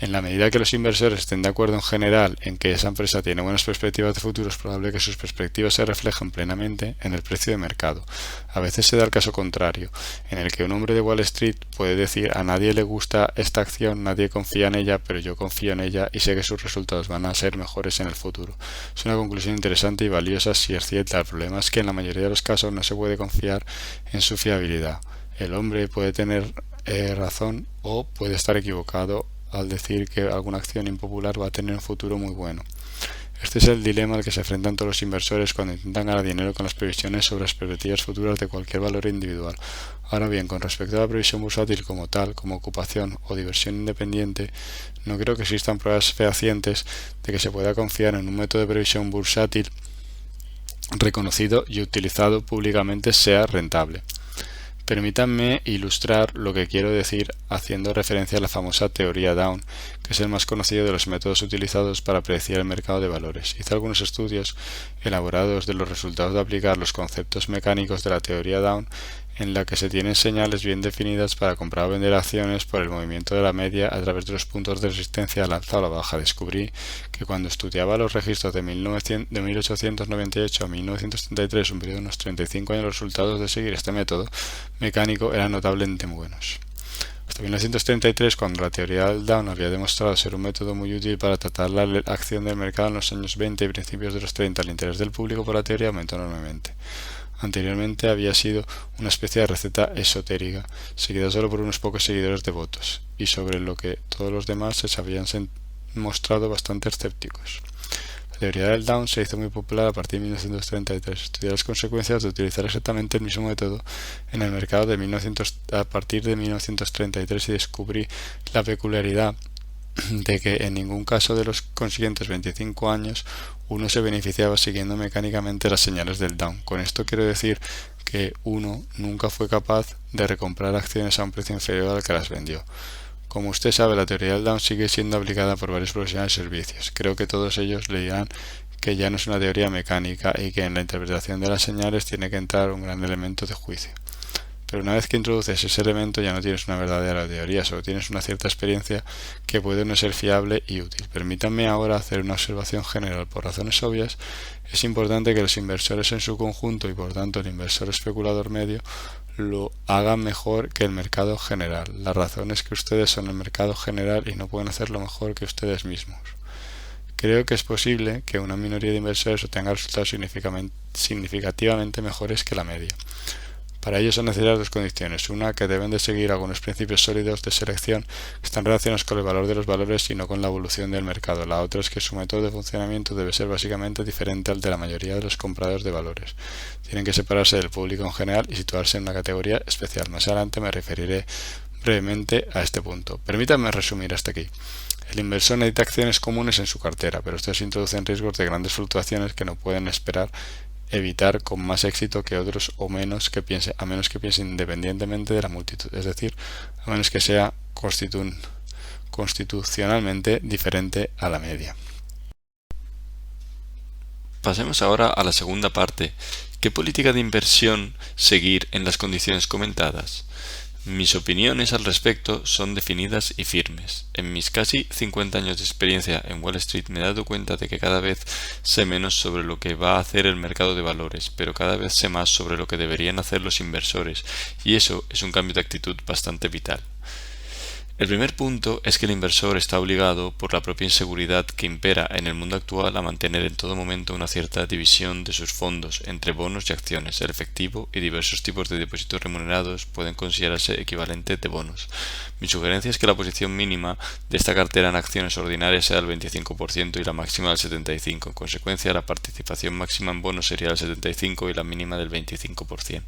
En la medida que los inversores estén de acuerdo en general en que esa empresa tiene buenas perspectivas de futuro, es probable que sus perspectivas se reflejen plenamente en el precio de mercado. A veces se da el caso contrario, en el que un hombre de Wall Street puede decir: a nadie le gusta esta acción, nadie confía en ella, pero yo confío en ella y sé que sus resultados van a ser mejores en el futuro. Es una conclusión interesante y valiosa si es cierta. El problema es que en la mayoría de los casos no se puede confiar en su fiabilidad. El hombre puede tener razón o puede estar equivocado al decir que alguna acción impopular va a tener un futuro muy bueno. Este es el dilema al que se enfrentan todos los inversores cuando intentan ganar dinero con las previsiones sobre las perspectivas futuras de cualquier valor individual. Ahora bien, con respecto a la previsión bursátil como tal, como ocupación o diversión independiente, no creo que existan pruebas fehacientes de que se pueda confiar en un método de previsión bursátil reconocido y utilizado públicamente sea rentable. Permítanme ilustrar lo que quiero decir haciendo referencia a la famosa teoría Down, que es el más conocido de los métodos utilizados para predecir el mercado de valores. Hice algunos estudios elaborados de los resultados de aplicar los conceptos mecánicos de la teoría Down, en la que se tienen señales bien definidas para comprar o vender acciones por el movimiento de la media a través de los puntos de resistencia a la alza o a la baja. Descubrí que cuando estudiaba los registros de 1898 a 1933, un periodo de unos 35 años, los resultados de seguir este método mecánico eran notablemente buenos. Hasta 1933, cuando la teoría del Down había demostrado ser un método muy útil para tratar la acción del mercado en los años 20 y principios de los 30, el interés del público por la teoría aumentó enormemente. Anteriormente había sido una especie de receta esotérica, seguida solo por unos pocos seguidores devotos, y sobre lo que todos los demás se habían mostrado bastante escépticos. La teoría del Down se hizo muy popular a partir de 1933. Estudié las consecuencias de utilizar exactamente el mismo método en el mercado a partir de 1933 y descubrí la peculiaridad de que en ningún caso de los consiguientes 25 años uno se beneficiaba siguiendo mecánicamente las señales del Down. Con esto quiero decir que uno nunca fue capaz de recomprar acciones a un precio inferior al que las vendió. Como usted sabe, la teoría del Down sigue siendo aplicada por varios profesionales de servicios. Creo que todos ellos le dirán que ya no es una teoría mecánica y que en la interpretación de las señales tiene que entrar un gran elemento de juicio. Pero una vez que introduces ese elemento ya no tienes una verdadera teoría, solo tienes una cierta experiencia que puede no ser fiable y útil. Permítanme ahora hacer una observación general. Por razones obvias, es importante que los inversores en su conjunto y por tanto el inversor especulador medio lo hagan mejor que el mercado general. La razón es que ustedes son el mercado general y no pueden hacerlo mejor que ustedes mismos. Creo que es posible que una minoría de inversores obtenga resultados significativamente mejores que la media. Para ello son necesarias dos condiciones. Una, que deben de seguir algunos principios sólidos de selección que están relacionados con el valor de los valores y no con la evolución del mercado. La otra es que su método de funcionamiento debe ser básicamente diferente al de la mayoría de los compradores de valores. Tienen que separarse del público en general y situarse en una categoría especial. Más adelante me referiré brevemente a este punto. Permítanme resumir hasta aquí. El inversor necesita acciones comunes en su cartera, pero estos introducen riesgos de grandes fluctuaciones que no pueden evitar con más éxito que otros a menos que piense independientemente de la multitud, es decir, a menos que sea constitucionalmente diferente a la media. Pasemos ahora a la segunda parte. ¿Qué política de inversión seguir en las condiciones comentadas? Mis opiniones al respecto son definidas y firmes. En mis casi 50 años de experiencia en Wall Street me he dado cuenta de que cada vez sé menos sobre lo que va a hacer el mercado de valores, pero cada vez sé más sobre lo que deberían hacer los inversores, y eso es un cambio de actitud bastante vital. El primer punto es que el inversor está obligado, por la propia inseguridad que impera en el mundo actual, a mantener en todo momento una cierta división de sus fondos entre bonos y acciones. El efectivo y diversos tipos de depósitos remunerados pueden considerarse equivalente de bonos. Mi sugerencia es que la posición mínima de esta cartera en acciones ordinarias sea del 25% y la máxima del 75%. En consecuencia, la participación máxima en bonos sería del 75% y la mínima del 25%,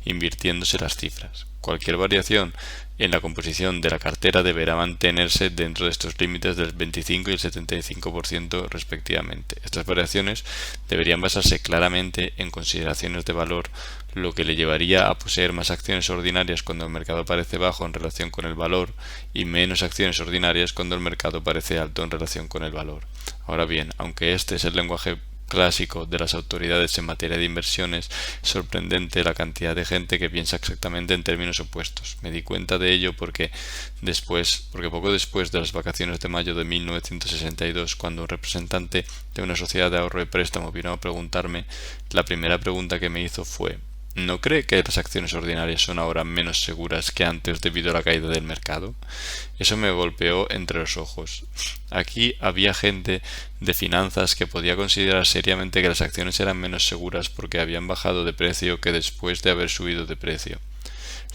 invirtiéndose las cifras. Cualquier variación en la composición de la cartera deberá mantenerse dentro de estos límites del 25 y el 75% respectivamente. Estas variaciones deberían basarse claramente en consideraciones de valor, lo que le llevaría a poseer más acciones ordinarias cuando el mercado parece bajo en relación con el valor y menos acciones ordinarias cuando el mercado parece alto en relación con el valor. Ahora bien, aunque este es el lenguaje clásico de las autoridades en materia de inversiones, es sorprendente la cantidad de gente que piensa exactamente en términos opuestos. Me di cuenta de ello porque poco después de las vacaciones de mayo de 1962, cuando un representante de una sociedad de ahorro y préstamo vino a preguntarme, la primera pregunta que me hizo fue: ¿no cree que las acciones ordinarias son ahora menos seguras que antes debido a la caída del mercado? Eso me golpeó entre los ojos. Aquí había gente de finanzas que podía considerar seriamente que las acciones eran menos seguras porque habían bajado de precio que después de haber subido de precio.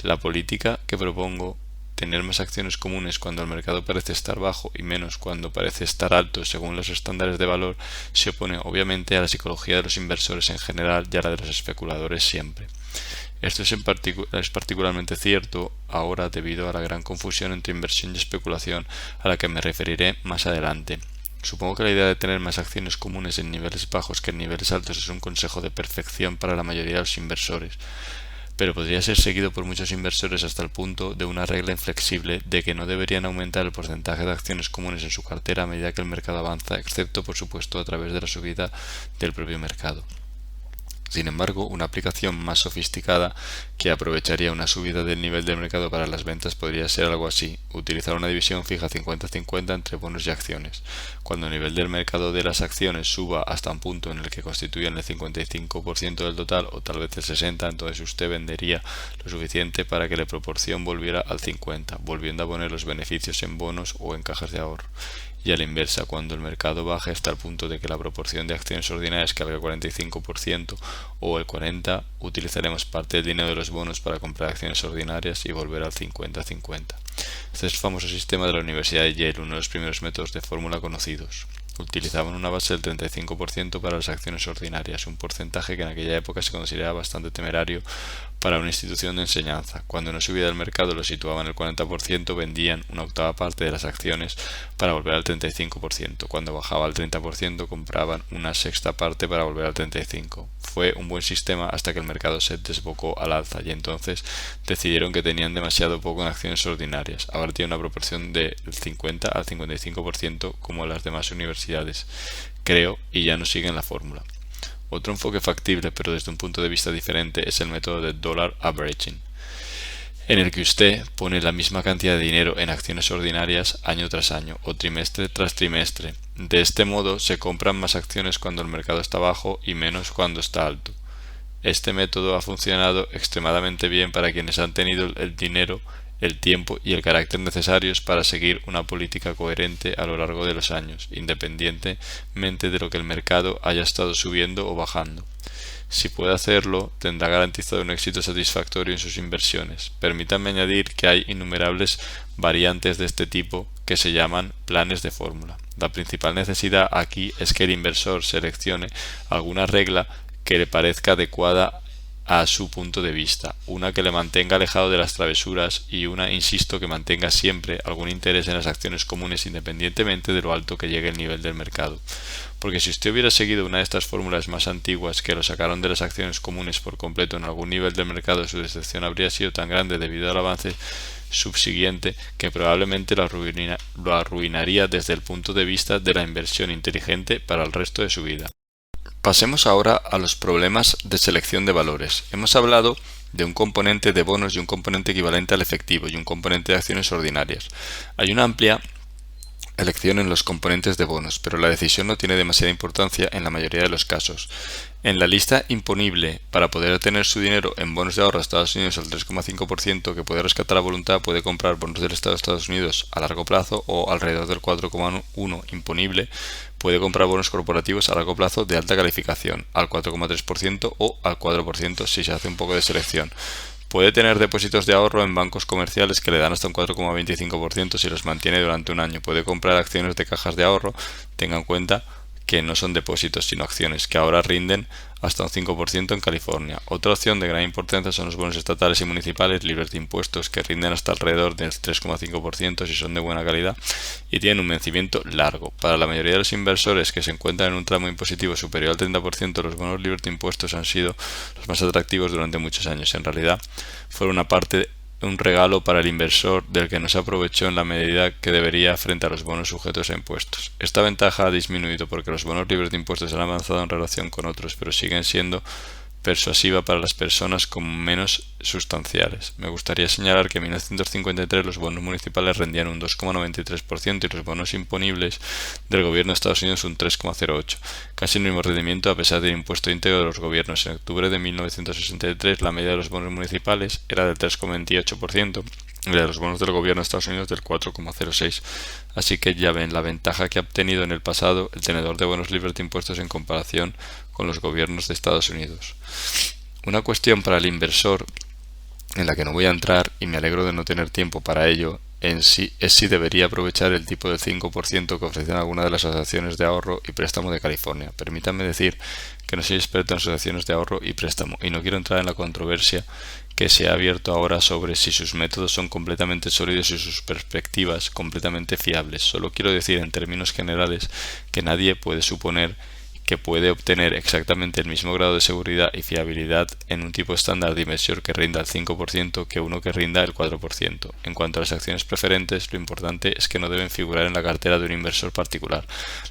La política que propongo, tener más acciones comunes cuando el mercado parece estar bajo y menos cuando parece estar alto según los estándares de valor, se opone obviamente a la psicología de los inversores en general y a la de los especuladores siempre. Esto es particularmente cierto ahora debido a la gran confusión entre inversión y especulación a la que me referiré más adelante. Supongo que la idea de tener más acciones comunes en niveles bajos que en niveles altos es un consejo de perfección para la mayoría de los inversores, pero podría ser seguido por muchos inversores hasta el punto de una regla inflexible de que no deberían aumentar el porcentaje de acciones comunes en su cartera a medida que el mercado avanza, excepto por supuesto a través de la subida del propio mercado. Sin embargo, una aplicación más sofisticada que aprovecharía una subida del nivel del mercado para las ventas podría ser algo así: utilizar una división fija 50-50 entre bonos y acciones. Cuando el nivel del mercado de las acciones suba hasta un punto en el que constituyen el 55% del total o tal vez el 60%, entonces usted vendería lo suficiente para que la proporción volviera al 50%, volviendo a poner los beneficios en bonos o en cajas de ahorro. Y a la inversa, cuando el mercado baje hasta el punto de que la proporción de acciones ordinarias caiga al 45% o el 40%, utilizaremos parte del dinero de los bonos para comprar acciones ordinarias y volver al 50-50. Este es el famoso sistema de la Universidad de Yale, uno de los primeros métodos de fórmula conocidos. Utilizaban una base del 35% para las acciones ordinarias, un porcentaje que en aquella época se consideraba bastante temerario para una institución de enseñanza. Cuando una subida del mercado lo situaba en el 40%, vendían una octava parte de las acciones para volver al 35%. Cuando bajaba al 30%, compraban una sexta parte para volver al 35%. Fue un buen sistema hasta que el mercado se desbocó al alza y entonces decidieron que tenían demasiado poco en acciones ordinarias. Ahora tiene una proporción del 50 al 55% como las demás universidades, creo, y ya no siguen la fórmula. Otro enfoque factible, pero desde un punto de vista diferente, es el método de dollar averaging, en el que usted pone la misma cantidad de dinero en acciones ordinarias año tras año o trimestre tras trimestre. De este modo se compran más acciones cuando el mercado está bajo y menos cuando está alto. Este método ha funcionado extremadamente bien para quienes han tenido el dinero, el tiempo y el carácter necesarios para seguir una política coherente a lo largo de los años, independientemente de lo que el mercado haya estado subiendo o bajando. Si puede hacerlo, tendrá garantizado un éxito satisfactorio en sus inversiones. Permítanme añadir que hay innumerables variantes de este tipo que se llaman planes de fórmula. La principal necesidad aquí es que el inversor seleccione alguna regla que le parezca adecuada a su punto de vista, una que le mantenga alejado de las travesuras y una, insisto, que mantenga siempre algún interés en las acciones comunes independientemente de lo alto que llegue el nivel del mercado. Porque si usted hubiera seguido una de estas fórmulas más antiguas que lo sacaron de las acciones comunes por completo en algún nivel del mercado, su decepción habría sido tan grande debido al avance subsiguiente que probablemente lo arruinaría desde el punto de vista de la inversión inteligente para el resto de su vida. Pasemos ahora a los problemas de selección de valores. Hemos hablado de un componente de bonos y un componente equivalente al efectivo y un componente de acciones ordinarias. Hay una amplia elección en los componentes de bonos, pero la decisión no tiene demasiada importancia en la mayoría de los casos. En la lista imponible para poder tener su dinero en bonos de ahorro de Estados Unidos al 3,5% que puede rescatar a voluntad, puede comprar bonos del Estado de Estados Unidos a largo plazo o alrededor del 4,1% imponible, puede comprar bonos corporativos a largo plazo de alta calificación al 4,3% o al 4% si se hace un poco de selección. Puede tener depósitos de ahorro en bancos comerciales que le dan hasta un 4,25% si los mantiene durante un año. Puede comprar acciones de cajas de ahorro. Tenga en cuenta que no son depósitos sino acciones que ahora rinden hasta un 5% en California. Otra opción de gran importancia son los bonos estatales y municipales libres de impuestos que rinden hasta alrededor del 3,5% si son de buena calidad y tienen un vencimiento largo. Para la mayoría de los inversores que se encuentran en un tramo impositivo superior al 30%, los bonos libres de impuestos han sido los más atractivos durante muchos años. En realidad, fueron un regalo para el inversor del que no se aprovechó en la medida que debería frente a los bonos sujetos a impuestos. Esta ventaja ha disminuido porque los bonos libres de impuestos han avanzado en relación con otros, pero siguen siendo persuasiva para las personas con menos sustanciales. Me gustaría señalar que en 1953 los bonos municipales rendían un 2,93% y los bonos imponibles del gobierno de Estados Unidos un 3,08%, casi el mismo rendimiento a pesar del impuesto íntegro de los gobiernos. En octubre de 1963 la media de los bonos municipales era del 3,28% y la de los bonos del gobierno de Estados Unidos del 4,06%. Así que ya ven la ventaja que ha obtenido en el pasado el tenedor de bonos libres de impuestos en comparación con los gobiernos de Estados Unidos. Una cuestión para el inversor en la que no voy a entrar y me alegro de no tener tiempo para ello en sí es si debería aprovechar el tipo del 5% que ofrecen algunas de las asociaciones de ahorro y préstamo de California. Permítanme decir que no soy experto en asociaciones de ahorro y préstamo y no quiero entrar en la controversia que se ha abierto ahora sobre si sus métodos son completamente sólidos y sus perspectivas completamente fiables. Solo quiero decir en términos generales que nadie puede suponer que puede obtener exactamente el mismo grado de seguridad y fiabilidad en un tipo estándar de inversión que rinda el 5% que uno que rinda el 4%. En cuanto a las acciones preferentes, lo importante es que no deben figurar en la cartera de un inversor particular.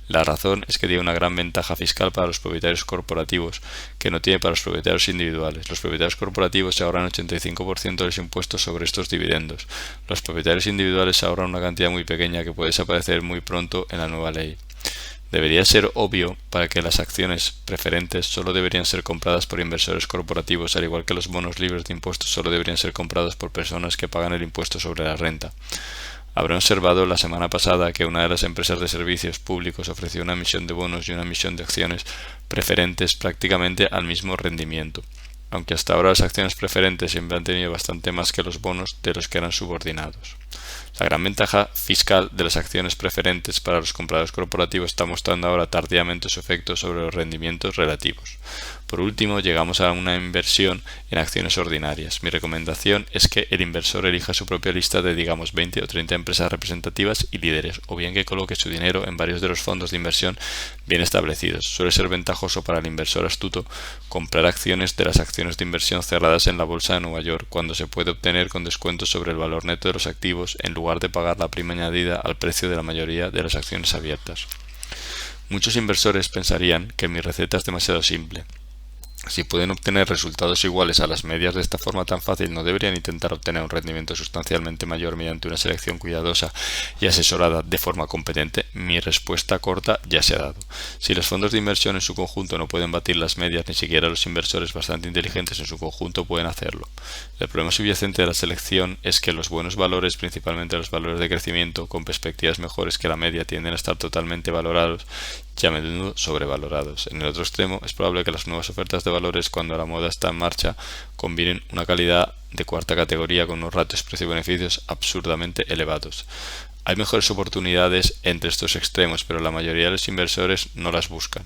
La razón es que tiene una gran ventaja fiscal para los propietarios corporativos que no tiene para los propietarios individuales. Los propietarios corporativos se ahorran 85% de los impuestos sobre estos dividendos. Los propietarios individuales se ahorran una cantidad muy pequeña que puede desaparecer muy pronto en la nueva ley. Debería ser obvio para que las acciones preferentes solo deberían ser compradas por inversores corporativos, al igual que los bonos libres de impuestos solo deberían ser comprados por personas que pagan el impuesto sobre la renta. Habrá observado la semana pasada que una de las empresas de servicios públicos ofreció una emisión de bonos y una emisión de acciones preferentes prácticamente al mismo rendimiento, aunque hasta ahora las acciones preferentes siempre han tenido bastante más que los bonos de los que eran subordinados. La gran ventaja fiscal de las acciones preferentes para los compradores corporativos está mostrando ahora tardíamente su efecto sobre los rendimientos relativos. Por último, llegamos a una inversión en acciones ordinarias. Mi recomendación es que el inversor elija su propia lista de, digamos, 20 o 30 empresas representativas y líderes, o bien que coloque su dinero en varios de los fondos de inversión bien establecidos. Suele ser ventajoso para el inversor astuto comprar acciones de las acciones de inversión cerradas en la bolsa de Nueva York cuando se puede obtener con descuentos sobre el valor neto de los activos en lugar de pagar la prima añadida al precio de la mayoría de las acciones abiertas. Muchos inversores pensarían que mi receta es demasiado simple. Si pueden obtener resultados iguales a las medias de esta forma tan fácil, ¿no deberían intentar obtener un rendimiento sustancialmente mayor mediante una selección cuidadosa y asesorada de forma competente? Mi respuesta corta ya se ha dado. Si los fondos de inversión en su conjunto no pueden batir las medias, ni siquiera los inversores bastante inteligentes en su conjunto pueden hacerlo. El problema subyacente de la selección es que los buenos valores, principalmente los valores de crecimiento, con perspectivas mejores que la media, tienden a estar totalmente valorados y a menudo sobrevalorados. En el otro extremo, es probable que las nuevas ofertas de valores, cuando la moda está en marcha, combinen una calidad de cuarta categoría con unos ratios precio-beneficios absurdamente elevados. Hay mejores oportunidades entre estos extremos, pero la mayoría de los inversores no las buscan.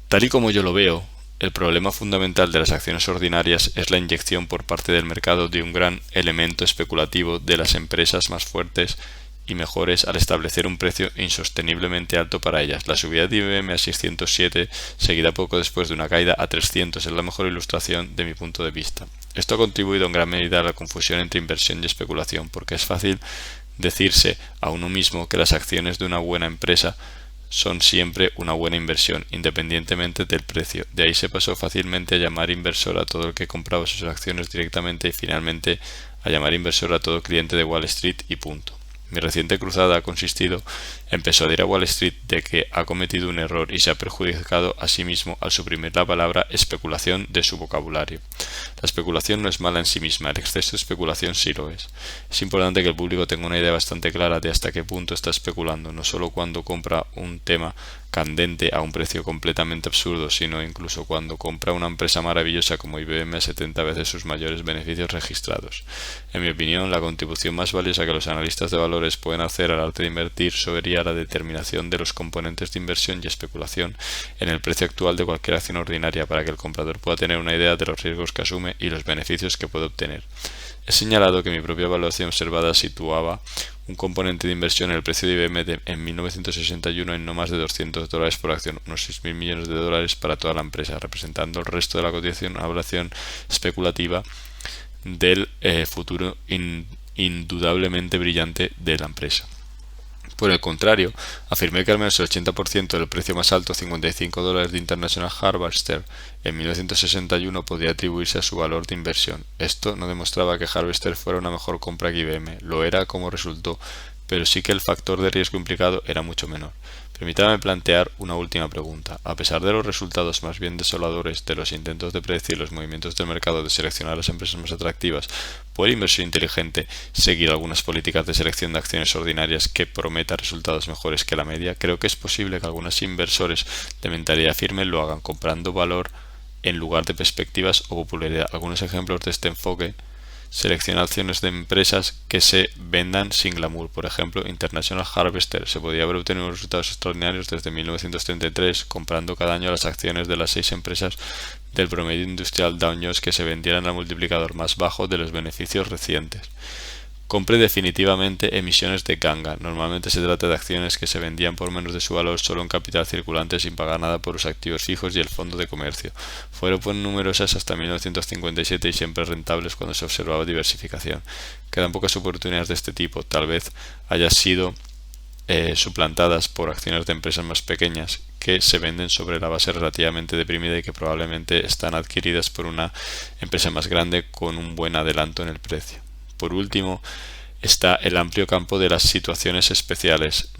Tal y como yo lo veo, el problema fundamental de las acciones ordinarias es la inyección por parte del mercado de un gran elemento especulativo de las empresas más fuertes y mejores al establecer un precio insosteniblemente alto para ellas. La subida de IBM a 607, seguida poco después de una caída a 300, es la mejor ilustración de mi punto de vista. Esto ha contribuido en gran medida a la confusión entre inversión y especulación, porque es fácil decirse a uno mismo que las acciones de una buena empresa son siempre una buena inversión, independientemente del precio. De ahí se pasó fácilmente a llamar inversor a todo el que compraba sus acciones directamente y finalmente a llamar inversor a todo cliente de Wall Street y punto. Mi reciente cruzada ha consistido en persuadir a Wall Street de que ha cometido un error y se ha perjudicado a sí mismo al suprimir la palabra especulación de su vocabulario. La especulación no es mala en sí misma, el exceso de especulación sí lo es. Es importante que el público tenga una idea bastante clara de hasta qué punto está especulando, no solo cuando compra un tema candente a un precio completamente absurdo, sino incluso cuando compra una empresa maravillosa como IBM a 70 veces sus mayores beneficios registrados. En mi opinión, la contribución más valiosa que los analistas de valores pueden hacer al arte de invertir sería la determinación de los componentes de inversión y especulación en el precio actual de cualquier acción ordinaria para que el comprador pueda tener una idea de los riesgos que asume y los beneficios que puede obtener. He señalado que mi propia evaluación observada situaba un componente de inversión en el precio de IBM en 1961 en no más de $200 por acción, unos 6.000 millones de dólares para toda la empresa, representando el resto de la cotización, una evaluación especulativa del futuro indudablemente brillante de la empresa. Por el contrario, afirmé que al menos el 80% del precio más alto, $55 de International Harvester, en 1961 podía atribuirse a su valor de inversión. Esto no demostraba que Harvester fuera una mejor compra que IBM, lo era como resultó, pero sí que el factor de riesgo implicado era mucho menor. Permítame plantear una última pregunta. A pesar de los resultados más bien desoladores de los intentos de predecir los movimientos del mercado de seleccionar las empresas más atractivas, ¿puede el inversor inteligente seguir algunas políticas de selección de acciones ordinarias que prometan resultados mejores que la media? Creo que es posible que algunos inversores de mentalidad firme lo hagan comprando valor en lugar de perspectivas o popularidad. Algunos ejemplos de este enfoque: selecciona acciones de empresas que se vendan sin glamour. Por ejemplo, International Harvester se podía haber obtenido resultados extraordinarios desde 1933 comprando cada año las acciones de las 6 empresas del promedio industrial Dow Jones que se vendieran al multiplicador más bajo de los beneficios recientes. Compre definitivamente emisiones de ganga. Normalmente se trata de acciones que se vendían por menos de su valor solo en capital circulante sin pagar nada por los activos fijos y el fondo de comercio. Fueron numerosas hasta 1957 y siempre rentables cuando se observaba diversificación. Quedan pocas oportunidades de este tipo. Tal vez haya sido suplantadas por acciones de empresas más pequeñas que se venden sobre la base relativamente deprimida y que probablemente están adquiridas por una empresa más grande con un buen adelanto en el precio. Por último, está el amplio campo de las situaciones especiales,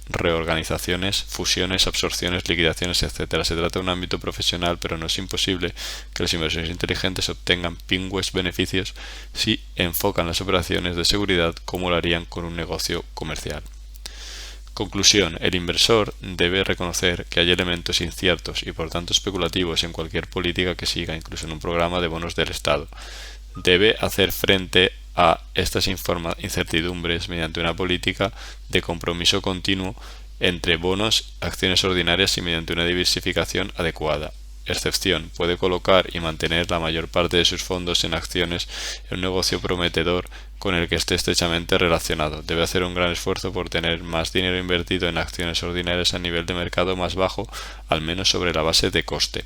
reorganizaciones, fusiones, absorciones, liquidaciones, etc. Se trata de un ámbito profesional, pero no es imposible que los inversores inteligentes obtengan pingües beneficios si enfocan las operaciones de seguridad como lo harían con un negocio comercial. Conclusión: el inversor debe reconocer que hay elementos inciertos y por tanto especulativos en cualquier política que siga, incluso en un programa de bonos del Estado. Debe hacer frente a estas incertidumbres mediante una política de compromiso continuo entre bonos, acciones ordinarias y mediante una diversificación adecuada. Excepción: puede colocar y mantener la mayor parte de sus fondos en acciones en un negocio prometedor con el que esté estrechamente relacionado. Debe hacer un gran esfuerzo por tener más dinero invertido en acciones ordinarias a nivel de mercado más bajo, al menos sobre la base de coste,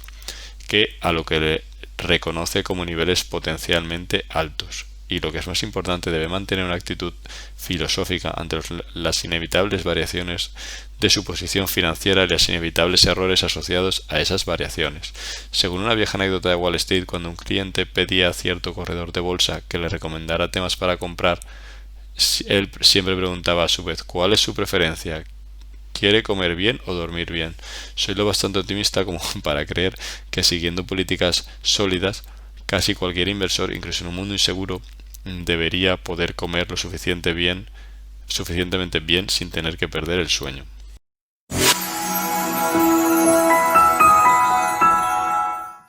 que a lo que le reconoce como niveles potencialmente altos. Y lo que es más importante, debe mantener una actitud filosófica ante las inevitables variaciones de su posición financiera y los inevitables errores asociados a esas variaciones. Según una vieja anécdota de Wall Street, cuando un cliente pedía a cierto corredor de bolsa que le recomendara temas para comprar, él siempre preguntaba a su vez: ¿cuál es su preferencia? ¿Quiere comer bien o dormir bien? Soy lo bastante optimista como para creer que, siguiendo políticas sólidas, casi cualquier inversor, incluso en un mundo inseguro, debería poder comer lo suficientemente bien sin tener que perder el sueño.